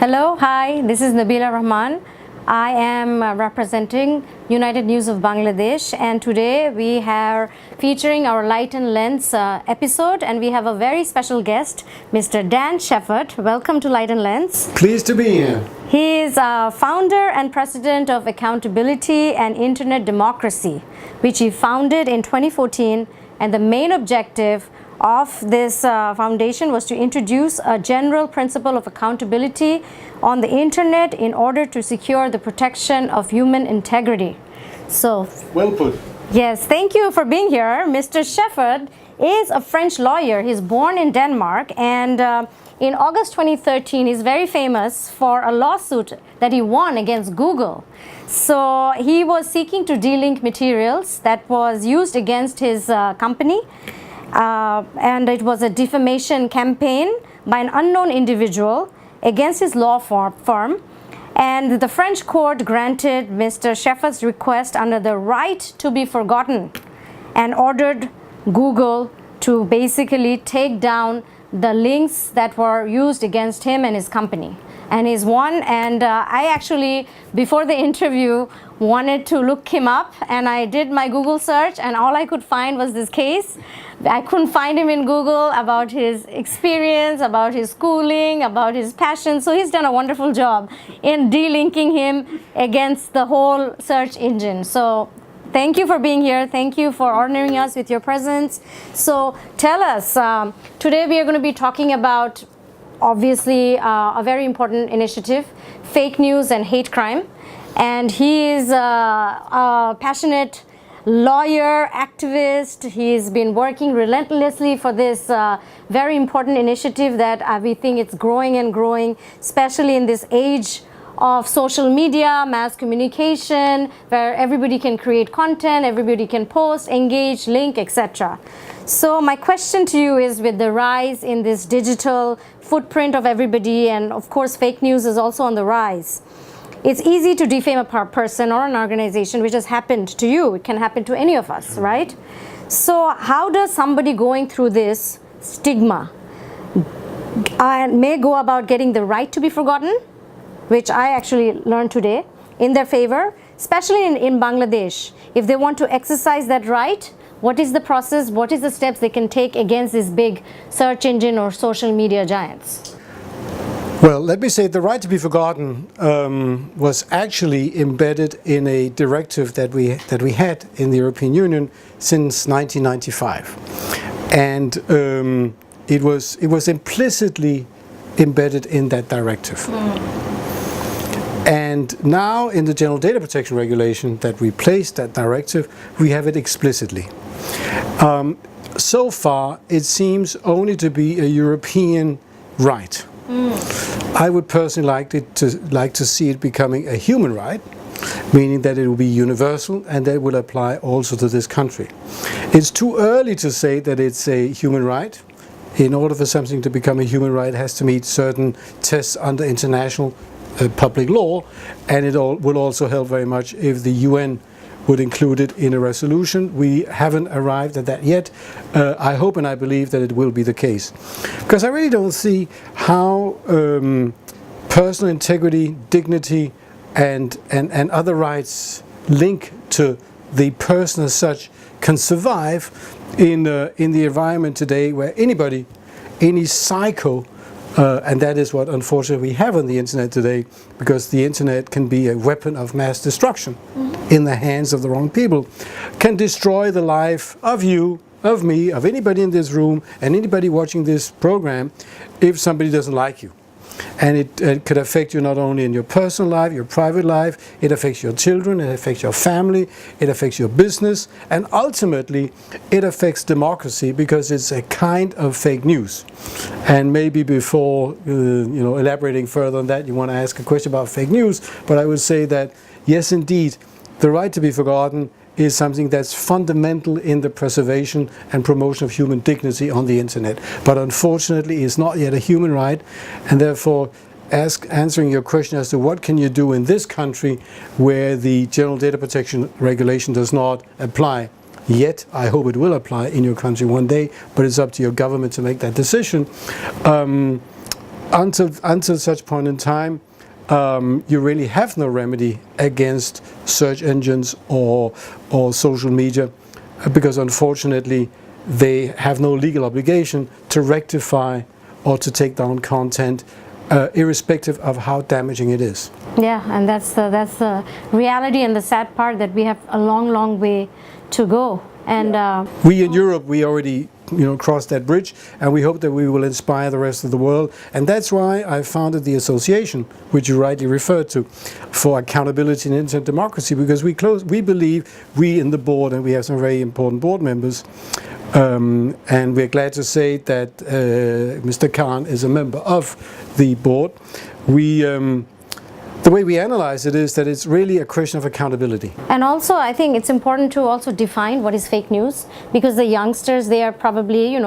Hello, hi, this is Nabila Rahman. I am representing United News of Bangladesh, and today we are featuring our Light and Lens episode, and we have a very special guest, Mr. Dan Shefet. Welcome to Light and Lens. Pleased to be here. He is founder and president of Accountability and Internet Democracy, which he founded in 2014, and the main objective of this foundation was to introduce a general principle of accountability on the internet in order to secure the protection of human integrity. So, well put. Yes, thank you for being here. Mr. Shefet is a French lawyer. He's born in Denmark, and in August 2013, he's very famous for a lawsuit that he won against Google. So he was seeking to delink materials that was used against his company. And it was a defamation campaign by an unknown individual against his law firm, and the French court granted Mr. Shefet's request under the right to be forgotten and ordered Google to basically take down the links that were used against him and his company. And he's won, and I actually, before the interview, wanted to look him up, and I did my Google search, and all I could find was this case. I couldn't find him in Google about his experience, about his schooling, about his passion. So he's done a wonderful job in delinking him against the whole search engine. So thank you for being here. Thank you for honoring us with your presence. So tell us, today we are going to be talking about obviously a very important initiative, fake news and hate crime. And he is a passionate lawyer, activist. He's been working relentlessly for this very important initiative that we think it's growing and growing, especially in this age of social media, mass communication, where everybody can create content, everybody can post, engage, link, etc. So my question to you is, with the rise in this digital footprint of everybody, and of course fake news is also on the rise, it's easy to defame a person or an organization, which has happened to you. It can happen to any of us, right? So how does somebody going through this stigma may go about getting the right to be forgotten, which I actually learned today, in their favor, especially in Bangladesh? If they want to exercise that right, what is the process? What is the steps they can take against these big search engine or social media giants? Well, let me say the right to be forgotten was actually embedded in a directive that we had in the European Union since 1995, and it was implicitly embedded in that directive. And now in the General Data Protection Regulation that replaced that directive, we have it explicitly. So far, it seems only to be a European right. I would personally like to see it becoming a human right, meaning that it will be universal and that will apply also to this country. It's too early to say that it's a human right. In order for something to become a human right, it has to meet certain tests under international public law, and it will also help very much if the UN would include it in a resolution. We haven't arrived at that yet. I hope and I believe that it will be the case, because I really don't see how personal integrity, dignity, and other rights linked to the person as such can survive in the environment today, where anybody, any psycho, and that is what unfortunately we have on the internet today, because the internet can be a weapon of mass destruction in the hands of the wrong people, can destroy the life of you, of me, of anybody in this room, and anybody watching this program if somebody doesn't like you. And it could affect you not only in your personal life, your private life, it affects your children, it affects your family, it affects your business, and ultimately it affects democracy, because it's a kind of fake news. And maybe before elaborating further on that, you want to ask a question about fake news, but I would say that yes, indeed, the right to be forgotten is something that's fundamental in the preservation and promotion of human dignity on the internet. But unfortunately, it's not yet a human right, and therefore answering your question as to what can you do in this country where the General Data Protection Regulation does not apply yet. I hope it will apply in your country one day, but it's up to your government to make that decision. until such point in time, you really have no remedy against search engines or social media, because unfortunately they have no legal obligation to rectify or to take down content, irrespective of how damaging it is. Yeah, and that's the reality and the sad part, that we have a long way to go. And we in Europe, we already crossed that bridge, and we hope that we will inspire the rest of the world. And that's why I founded the association, which you rightly referred to, for accountability in internet democracy, because we believe, we in the board, and we have some very important board members, and we're glad to say that Mr. Khan is a member of the board. The way we analyze it is that it's really a question of accountability. And also, I think it's important to also define what is fake news, because the youngsters, they are probably,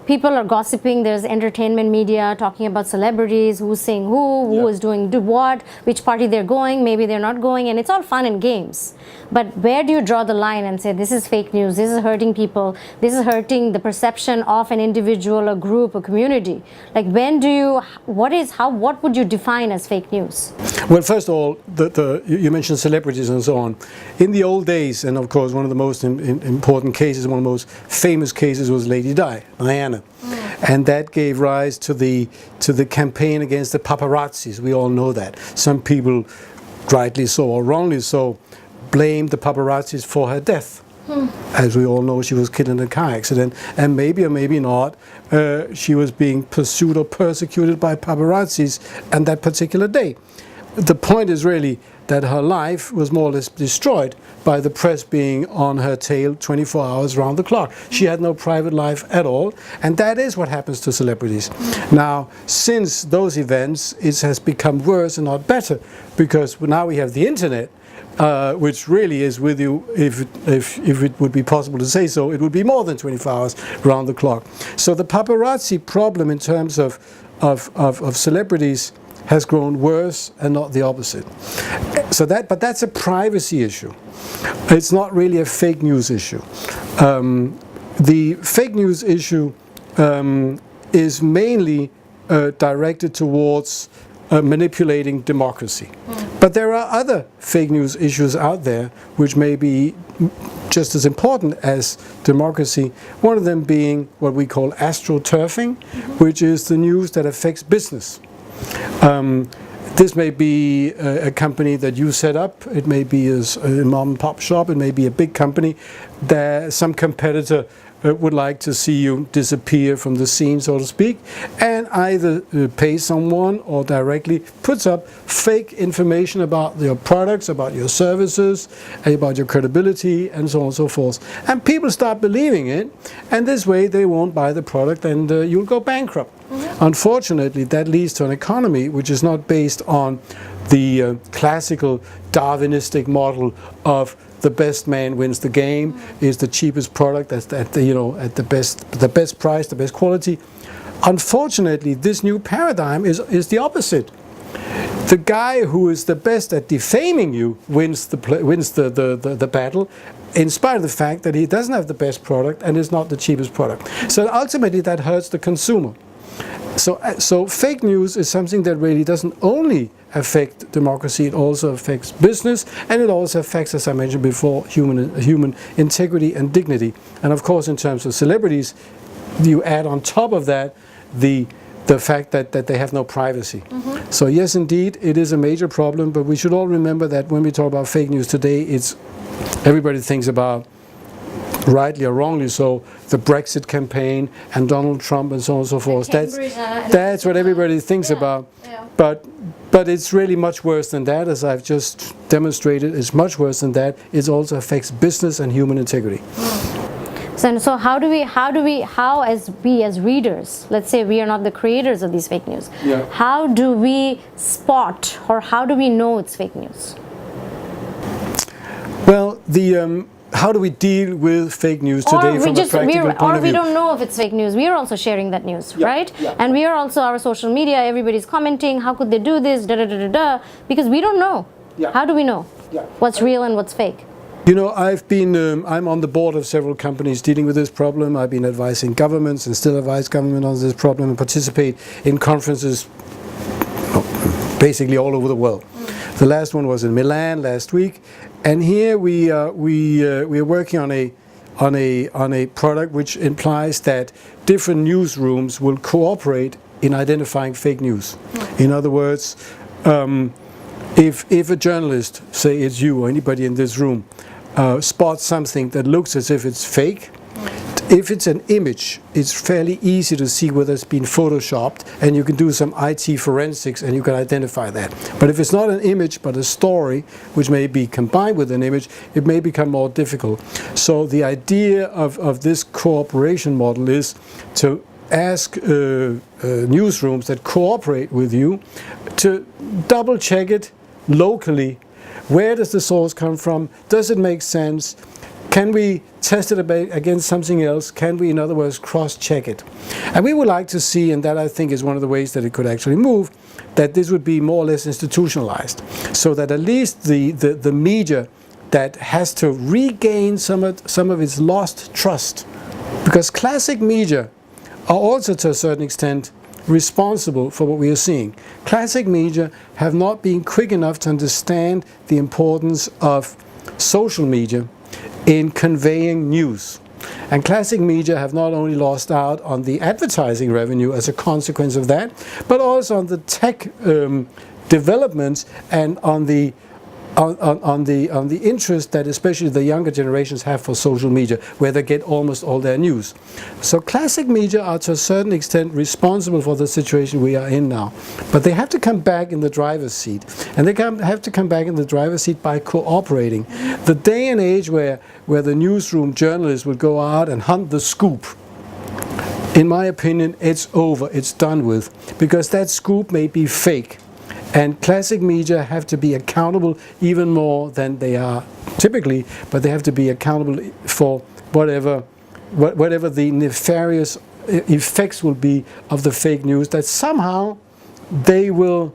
people are gossiping. There's entertainment media talking about celebrities, who's saying who is doing what, which party they're going, maybe they're not going, and it's all fun and games. But where do you draw the line and say this is fake news, this is hurting people, this is hurting the perception of an individual, a group, a community? Like, when do you, what would you define as fake news? Well, first of all, you mentioned celebrities and so on. In the old days, and of course one of the most important cases, one of the most famous cases was Lady Diana. And that gave rise to the campaign against the paparazzis. We all know that. Some people, rightly so or wrongly so, blamed the paparazzis for her death. As we all know, she was killed in a car accident, and maybe or maybe not, she was being pursued or persecuted by paparazzis on that particular day. The point is really that her life was more or less destroyed by the press being on her tail 24 hours round the clock. She had no private life at all, and that is what happens to celebrities. Now, since those events, it has become worse and not better, because now we have the internet, which really is with you, if it would be possible to say so, it would be more than 24 hours round the clock. So the paparazzi problem in terms of celebrities has grown worse and not the opposite. But that's a privacy issue. It's not really a fake news issue. The fake news issue is mainly directed towards manipulating democracy. But there are other fake news issues out there which may be just as important as democracy. One of them being what we call astroturfing, which is the news that affects business. This may be a company that you set up, it may be a mom and pop shop, it may be a big company that some competitor would like to see you disappear from the scene, so to speak, and either pay someone or directly puts up fake information about your products, about your services, about your credibility, and so on and so forth. And people start believing it, and this way they won't buy the product, and you'll go bankrupt. Unfortunately, that leads to an economy which is not based on the classical Darwinistic model of the best man wins the game, is the cheapest product at the best price, the best quality. Unfortunately, this new paradigm is the opposite. The guy who is the best at defaming you wins the battle, in spite of the fact that he doesn't have the best product and is not the cheapest product. So ultimately, that hurts the consumer. So fake news is something that really doesn't only affect democracy, it also affects business, and it also affects, as I mentioned before, human integrity and dignity. And of course, in terms of celebrities, you add on top of that the fact that they have no privacy. So yes, indeed, it is a major problem, but we should all remember that when we talk about fake news today, everybody thinks about, rightly or wrongly so, the Brexit campaign and Donald Trump and so on and so forth. That's what everybody thinks about. Yeah. But it's really much worse than that, as I've just demonstrated. It's much worse than that. It also affects business and human integrity. So how as readers, let's say we are not the creators of these fake news, how do we spot, or how do we know it's fake news? Well, how do we deal with fake news today from a practical point of view? Or we don't know if it's fake news. We are also sharing that news, right? Yeah. And we are also, our social media, everybody's commenting, how could they do this, because we don't know. Yeah. How do we know what's real and what's fake? You know, I'm on the board of several companies dealing with this problem. I've been advising governments and still advise government on this problem and participate in conferences basically all over the world. The last one was in Milan last week, and here we are working on a product which implies that different newsrooms will cooperate in identifying fake news. In other words, if a journalist, say it's you or anybody in this room, spots something that looks as if it's fake, if it's an image, it's fairly easy to see whether it's been photoshopped, and you can do some IT forensics and you can identify that. But if it's not an image but a story, which may be combined with an image, it may become more difficult. So the idea of this cooperation model is to ask newsrooms that cooperate with you to double check it locally. Where does the source come from? Does it make sense? Can we test it against something else? Can we, in other words, cross-check it? And we would like to see, and that I think is one of the ways that it could actually move, that this would be more or less institutionalized, so that at least the media that has to regain some of its lost trust, because classic media are also to a certain extent responsible for what we are seeing. Classic media have not been quick enough to understand the importance of social media in conveying news. And classic media have not only lost out on the advertising revenue as a consequence of that, but also on the tech developments and on the interest that especially the younger generations have for social media, where they get almost all their news. So classic media are to a certain extent responsible for the situation we are in now. But they have to come back in the driver's seat. And they have to come back in the driver's seat by cooperating. The day and age where the newsroom journalists would go out and hunt the scoop, in my opinion, it's over, it's done with. Because that scoop may be fake. And classic media have to be accountable even more than they are typically, but they have to be accountable for whatever the nefarious effects will be of the fake news, that somehow they will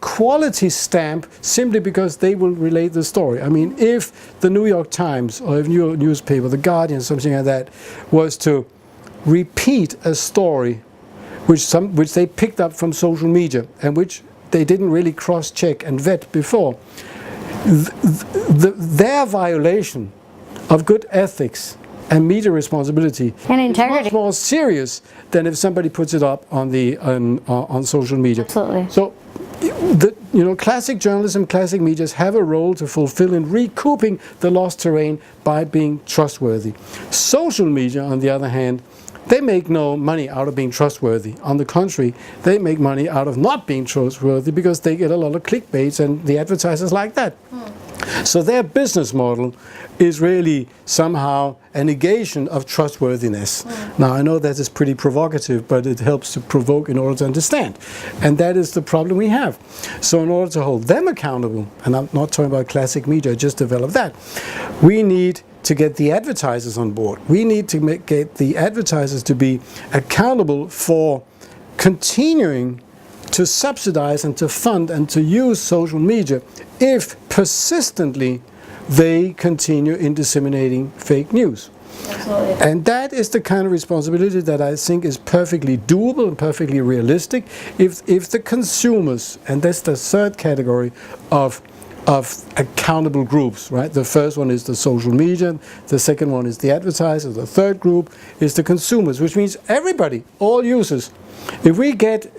quality stamp simply because they will relate the story. I mean, if the New York Times or if your newspaper, The Guardian, something like that, was to repeat a story which they picked up from social media and which they didn't really cross-check and vet before, their violation of good ethics and media responsibility and integrity is much more serious than if somebody puts it up on social media. Absolutely. So, classic journalism, classic medias have a role to fulfill in recouping the lost terrain by being trustworthy. Social media, on the other hand, they make no money out of being trustworthy. On the contrary, they make money out of not being trustworthy because they get a lot of clickbaits and the advertisers like that. So their business model is really somehow a negation of trustworthiness. Now, I know that is pretty provocative, but it helps to provoke in order to understand. And that is the problem we have. So in order to hold them accountable, and I'm not talking about classic media, I just developed that, we need to get the advertisers on board. We need to get the advertisers to be accountable for continuing to subsidize and to fund and to use social media if persistently they continue in disseminating fake news. Absolutely. And that is the kind of responsibility that I think is perfectly doable and perfectly realistic if the consumers, and that's the third category of accountable groups, right? The first one is the social media, the second one is the advertisers, the third group is the consumers, which means everybody, all users. If we get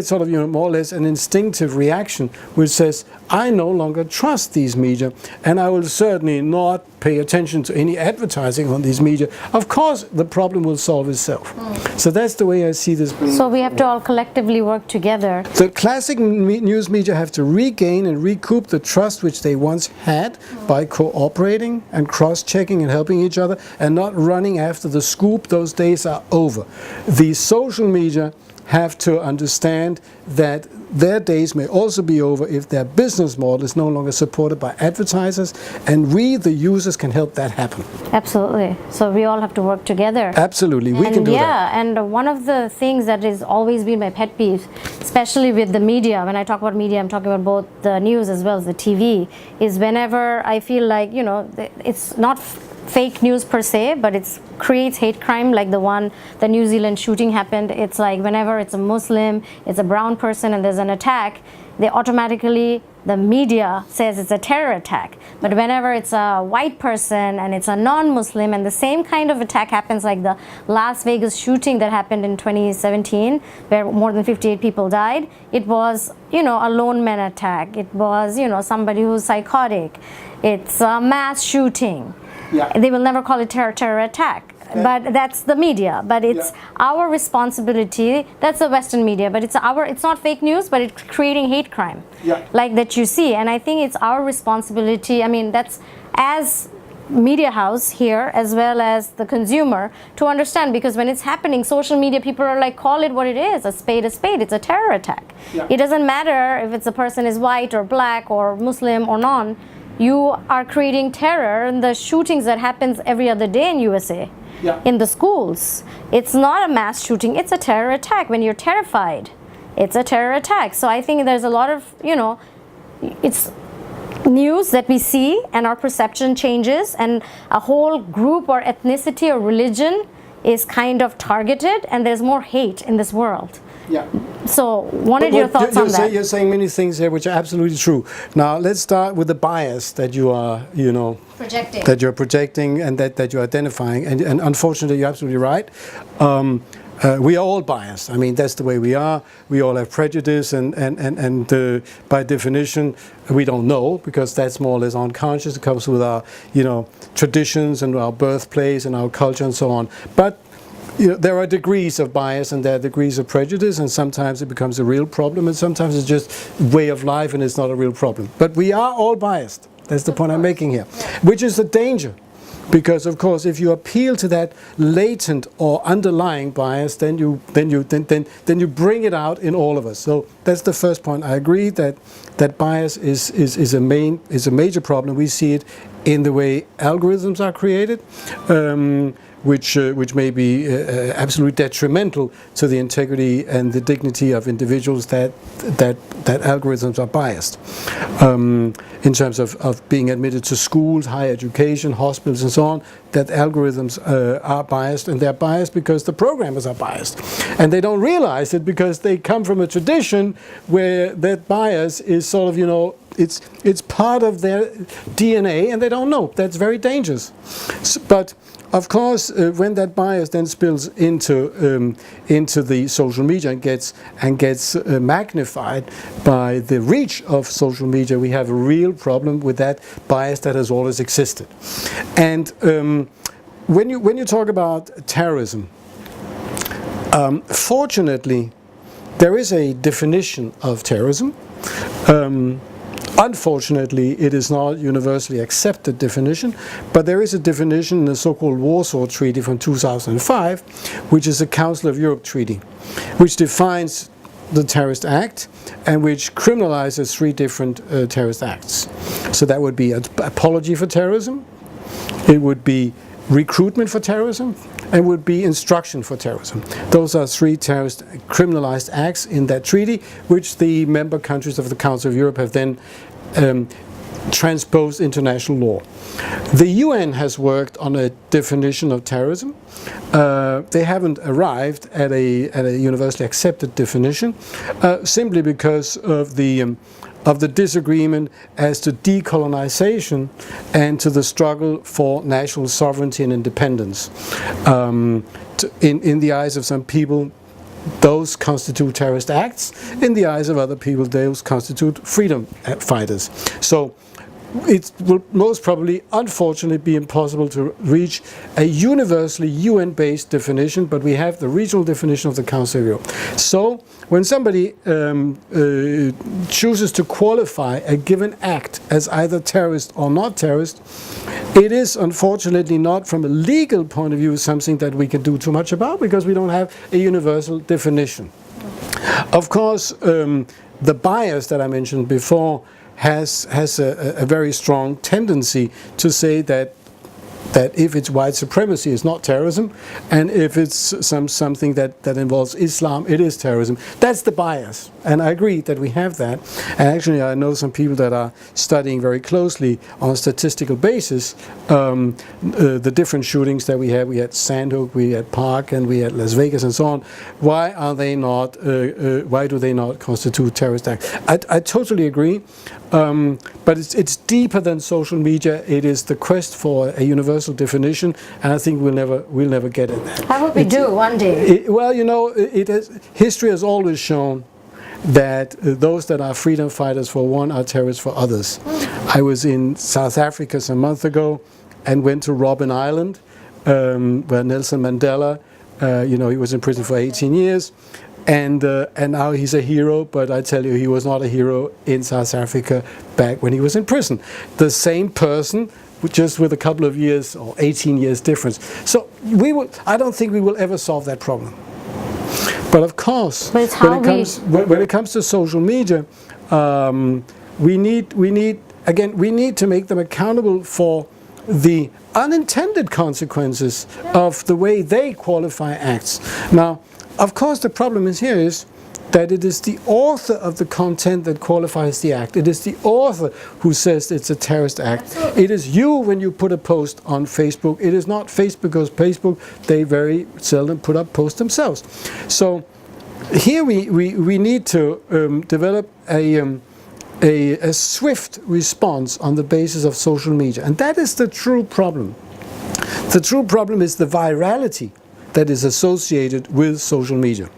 sort of more or less an instinctive reaction which says, I no longer trust these media and I will certainly not pay attention to any advertising on these media, of course the problem will solve itself. So that's the way I see this. So we have to all collectively work together. The classic news media have to regain and recoup the trust which they once had by cooperating and cross-checking and helping each other and not running after the scoop. Those days are over. The social media have to understand that their days may also be over if their business model is no longer supported by advertisers, and we, the users, can help that happen. Absolutely. So we all have to work together. Absolutely, we can do that. Yeah, and one of the things that has always been my pet peeve, especially with the media, when I talk about media, I'm talking about both the news as well as the TV, is whenever I feel like, it's not fake news per se, but it creates hate crime, like the New Zealand shooting happened. It's like whenever it's a Muslim, it's a brown person, and there's an attack, the media says it's a terror attack. But whenever it's a white person and it's a non-Muslim, and the same kind of attack happens, like the Las Vegas shooting that happened in 2017, where more than 58 people died, it was, a lone man attack. It was, somebody who's psychotic. It's a mass shooting. Yeah. They will never call it terror attack. But that's the media. But it's our responsibility. That's the Western media. But it's not fake news, but it's creating hate crime, like that you see. And I think it's our responsibility. I mean, that's as media house here as well as the consumer to understand, because when it's happening, social media people are like, call it what it is, a spade, it's a terror attack. It doesn't matter if a person is white or black or Muslim or non. You are creating terror in the shootings that happens every other day in USA. In the schools. It's not a mass shooting, it's a terror attack. When you're terrified, it's a terror attack. So I think there's a lot of, it's news that we see and our perception changes, and a whole group or ethnicity or religion is kind of targeted, and there's more hate in this world. So, your thoughts on that? You're saying many things here which are absolutely true. Now, let's start with the bias that you are, projecting. That you're projecting and that you're identifying. And unfortunately, you're absolutely right. We are all biased. I mean, that's the way we are. We all have prejudice, and by definition, we don't know, because that's more or less unconscious. It comes with our, traditions and our birthplace and our culture and so on. But there are degrees of bias and there are degrees of prejudice, and sometimes it becomes a real problem, and sometimes it's just way of life and it's not a real problem. But we are all biased. That's the point I'm making here, which is the danger. Because of course, if you appeal to that latent or underlying bias, then you bring it out in all of us. So that's the first point. I agree that bias is a major problem. We see it in the way algorithms are created, which may be absolutely detrimental to the integrity and the dignity of individuals that algorithms are biased. In terms of being admitted to schools, higher education, hospitals and so on, that algorithms are biased, and they're biased because the programmers are biased. And they don't realize it because they come from a tradition where that bias is sort of, it's part of their DNA, and they don't know. That's very dangerous. But of course, when that bias then spills into the social media and gets magnified by the reach of social media, we have a real problem with that bias that has always existed. And when you talk about terrorism, fortunately, there is a definition of terrorism. Unfortunately, it is not a universally accepted definition, but there is a definition in the so-called Warsaw Treaty from 2005, which is the Council of Europe Treaty, which defines the terrorist act and which criminalizes 3 different terrorist acts. So that would be apology for terrorism, it would be recruitment for terrorism, and would be instruction for terrorism. Those are 3 terrorist criminalized acts in that treaty, which the member countries of the Council of Europe have then transposed international law. The UN has worked on a definition of terrorism. They haven't arrived at a universally accepted definition, simply because of the disagreement as to decolonization and to the struggle for national sovereignty and independence. In the eyes of some people, those constitute terrorist acts. In the eyes of other people, those constitute freedom fighters. So it will most probably, unfortunately, be impossible to reach a universally UN-based definition, but we have the regional definition of the Council of Europe. So when somebody chooses to qualify a given act as either terrorist or not terrorist, it is unfortunately not, from a legal point of view, something that we can do too much about, because we don't have a universal definition. Of course, the bias that I mentioned before has a very strong tendency to say that that if it's white supremacy, it's not terrorism, and if it's something that involves Islam, it is terrorism. That's the bias, and I agree that we have that. And actually, I know some people that are studying very closely on a statistical basis the different shootings that we had. We had Sandhook, we had Park, and we had Las Vegas, and so on. Why are they not? Why do they not constitute terrorist acts? I totally agree, but it's deeper than social media. It is the quest for a universal definition, and I think we'll never get it. I hope we do one day. Well, you know, history has always shown that those that are freedom fighters for one are terrorists for others. I was in South Africa some month ago and went to Robben Island, where Nelson Mandela, he was in prison for 18 years. And now he's a hero, but I tell you, he was not a hero in South Africa back when he was in prison. The same person, just with a couple of years or 18 years difference. So I don't think we will ever solve that problem. But of course, when it comes to social media, we need to make them accountable for the unintended consequences of the way they qualify acts. Now, of course, the problem is that it is the author of the content that qualifies the act. It is the author who says it's a terrorist act. Absolutely. It is you when you put a post on Facebook. It is not Facebook, because Facebook, they very seldom put up posts themselves. So here we need to develop a swift response on the basis of social media. And that is the true problem. The true problem is the virality that is associated with social media.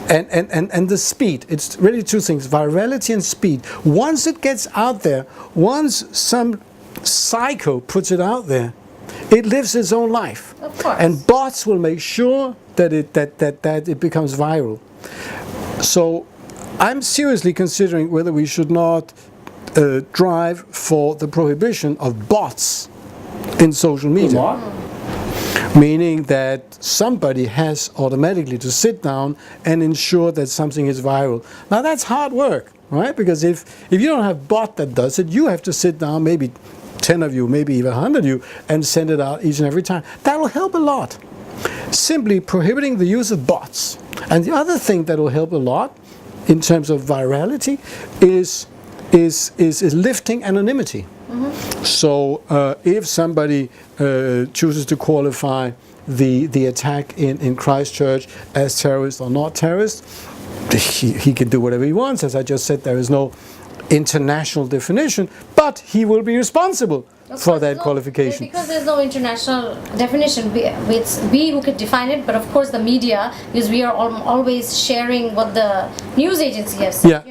And the speed. It's really two things, virality and speed. Once it gets out there, once some psycho puts it out there, it lives its own life. Of course. And bots will make sure that it becomes viral. So I'm seriously considering whether we should not drive for the prohibition of bots in social media. What? Meaning that somebody has automatically to sit down and ensure that something is viral. Now that's hard work, right? Because if you don't have a bot that does it, you have to sit down, maybe 10 of you, maybe even 100 of you, and send it out each and every time. That will help a lot. Simply prohibiting the use of bots. And the other thing that will help a lot in terms of virality is lifting anonymity. Mm-hmm. So if somebody chooses to qualify the attack in Christchurch as terrorist or not terrorist, he can do whatever he wants. As I just said, there is no international definition, but he will be responsible for that qualification. Because there's no international definition, it's we who could define it, but of course the media, because we are always sharing what the news agency has said,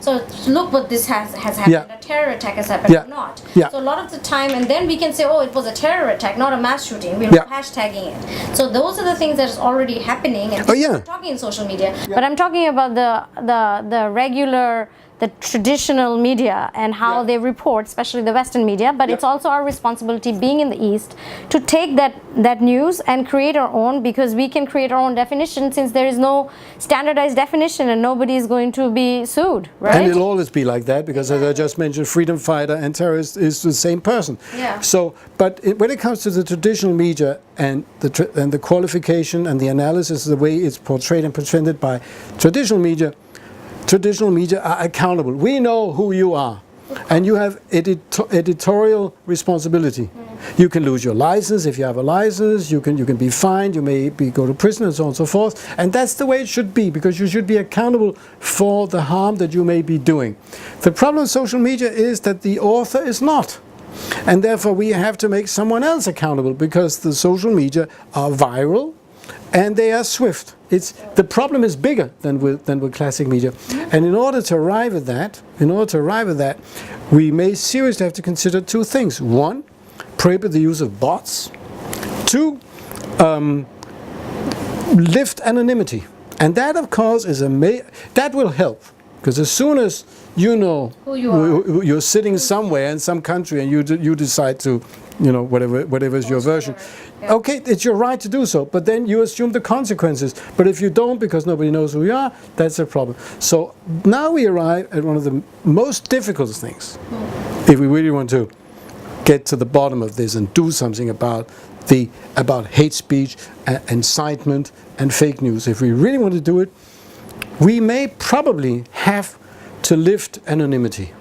So look what this has happened, a terror attack has happened or not. So a lot of the time, and then we can say, oh, it was a terror attack, not a mass shooting. We're hashtagging it. So those are the things that is already happening, and we're talking in social media. But I'm talking about the regular, the traditional media and how they report, especially the Western media, but it's also our responsibility, being in the East, to take that news and create our own, because we can create our own definition, since there is no standardized definition and nobody is going to be sued, right? And it'll always be like that, because as I just mentioned, freedom fighter and terrorist is the same person. So, but when it comes to the traditional media and the qualification and the analysis of the way it's portrayed and presented by traditional media are accountable. We know who you are, and you have editorial responsibility. You can lose your license if you have a license. You can be fined. You may go to prison, and so on and so forth. And that's the way it should be, because you should be accountable for the harm that you may be doing. The problem with social media is that the author is not, and therefore we have to make someone else accountable, because the social media are viral and they are swift. The problem is bigger than with classic media. And in order to arrive at that, we may seriously have to consider two things. One, prohibit the use of bots. Two, lift anonymity. And that, of course, that will help. Because as soon as you know who you are, you're sitting somewhere in some country and you decide to, whatever is your version. Okay, it's your right to do so, but then you assume the consequences. But if you don't, because nobody knows who you are, that's a problem. So now we arrive at one of the most difficult things, if we really want to get to the bottom of this and do something about hate speech, incitement, and fake news. If we really want to do it, we may probably have to lift anonymity.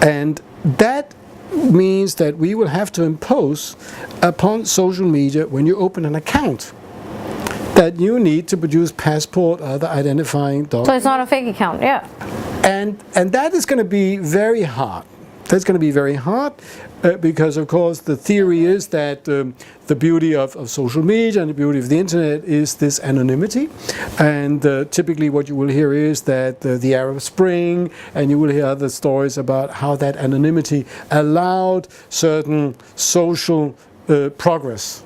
And that means that we will have to impose upon social media, when you open an account, that you need to produce passport, other identifying documents. So it's not a fake account, yeah. And that is going to be very hard. That's going to be very hard because, of course, the theory is that the beauty of social media and the beauty of the internet is this anonymity. And typically what you will hear is that the Arab Spring, and you will hear other stories about how that anonymity allowed certain social progress.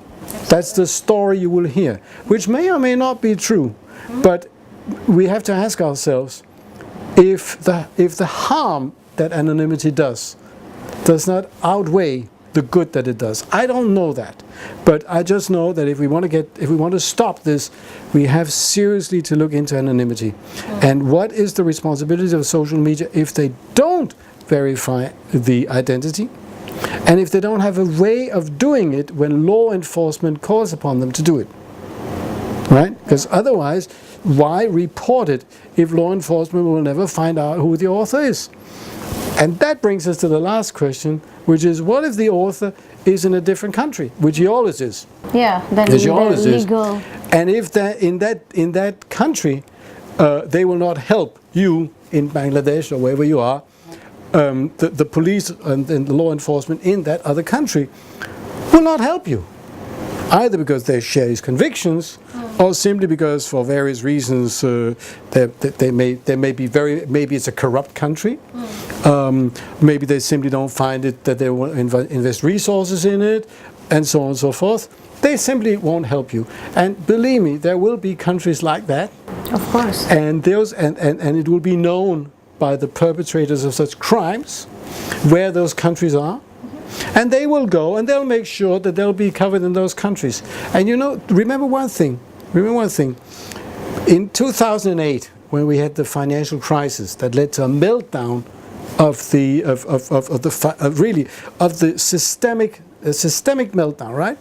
That's the story you will hear, which may or may not be true. But we have to ask ourselves, if the harm that anonymity does not outweigh the good that it does. I don't know that, but I just know that if we want to stop this, we have seriously to look into anonymity. And what is the responsibility of social media if they don't verify the identity, and if they don't have a way of doing it when law enforcement calls upon them to do it, right? Because otherwise, why report it if law enforcement will never find out who the author is? And that brings us to the last question, which is, what if the author is in a different country, which he always is? Yeah, then he always legal. Is. And if in that country they will not help you in Bangladesh or wherever you are, the police and the law enforcement in that other country will not help you, either because they share his convictions, or simply because, for various reasons, they may be maybe it's a corrupt country. Maybe they simply don't find it that they will invest resources in it, and so on and so forth. They simply won't help you. And believe me, there will be countries like that. Of course. And it will be known by the perpetrators of such crimes where those countries are. And they will go and they'll make sure that they'll be covered in those countries. And remember one thing. In 2008, when we had the financial crisis that led to a meltdown of the systemic meltdown, right?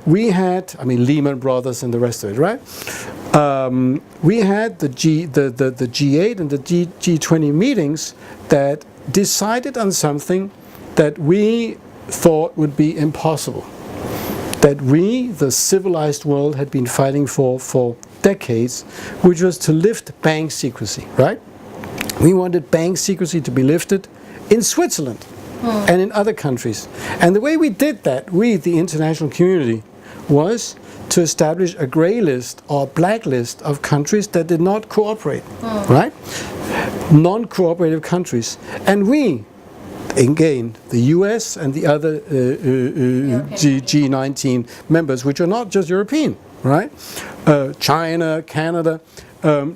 We had, Lehman Brothers and the rest of it, right? We had the G8 and the G20 meetings that decided on something that we thought would be impossible, that we, the civilized world, had been fighting for decades, which was to lift bank secrecy, right? We wanted bank secrecy to be lifted in Switzerland and in other countries. And the way we did that, we, the international community, was to establish a grey list or blacklist of countries that did not cooperate, right? Non-cooperative countries. And we, again, the US and the other G19 members, which are not just European, right? China, Canada,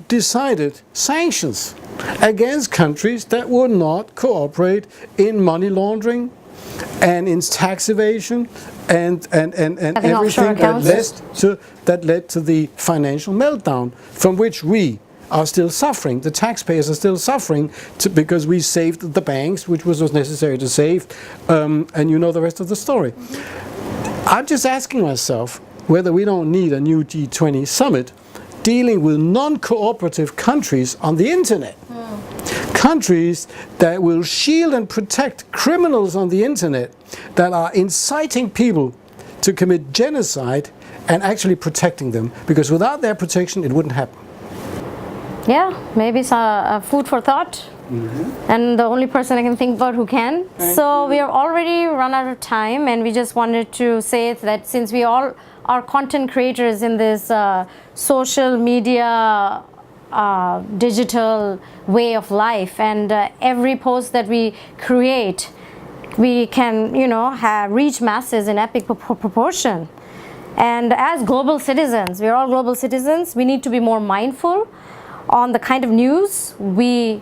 decided sanctions against countries that would not cooperate in money laundering and in tax evasion and everything that led to the financial meltdown from which we are still suffering. The taxpayers are still suffering because we saved the banks, which was necessary to save, and you know the rest of the story. I'm just asking myself whether we don't need a new G20 summit dealing with non-cooperative countries on the internet. Countries that will shield and protect criminals on the internet that are inciting people to commit genocide and actually protecting them, because without their protection it wouldn't happen. Yeah, maybe it's a food for thought. And the only person I can think about who can. So we have already run out of time, and we just wanted to say that since we all are content creators in this social media digital way of life, and every post that we create, we can reach masses in epic proportion. And as global citizens, we're all global citizens, we need to be more mindful on the kind of news we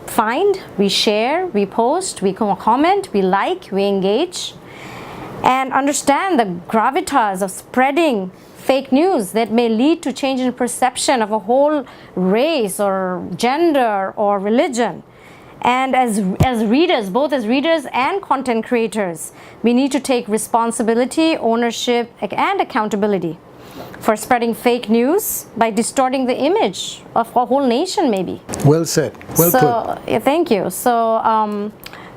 find, we share, we post, we comment, we like, we engage, and understand the gravitas of spreading fake news that may lead to change in perception of a whole race or gender or religion. And as readers, both as readers and content creators, we need to take responsibility, ownership, and accountability for spreading fake news by distorting the image of a whole nation, maybe. Well said. Well put. Yeah, thank you. So,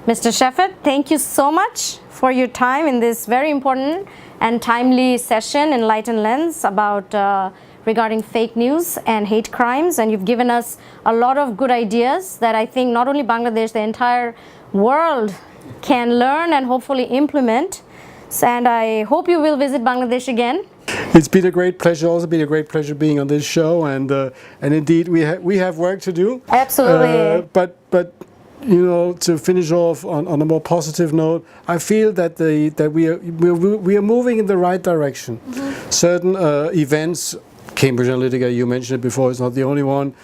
Mr. Shefet, thank you so much for your time in this very important and timely session, Enlightened Lens, about regarding fake news and hate crimes. And you've given us a lot of good ideas that I think not only Bangladesh, the entire world can learn and hopefully implement. And I hope you will visit Bangladesh again. It's been a great pleasure. Also been a great pleasure being on this show, and indeed we have work to do. Absolutely. But you know, to finish off on a more positive note, I feel that we are moving in the right direction. Mm-hmm. Certain events, Cambridge Analytica, you mentioned it before, it's not the only one.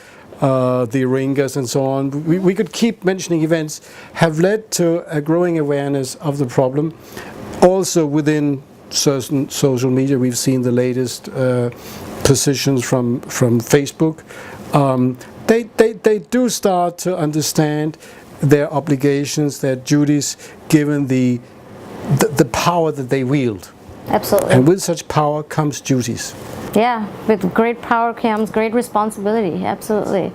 The Ringas and so on. We could keep mentioning events have led to a growing awareness of the problem. Also within certain social media, we've seen the latest positions from Facebook. They do start to understand their obligations, their duties, given the power that they wield. Absolutely. And with such power comes duties. Yeah, with great power comes great responsibility. Absolutely.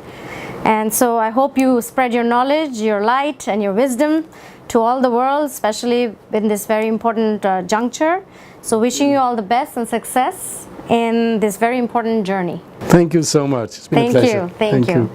And so I hope you spread your knowledge, your light, and your wisdom to all the world, especially in this very important juncture. So wishing you all the best and success in this very important journey. Thank you so much. It's been a pleasure. Thank you.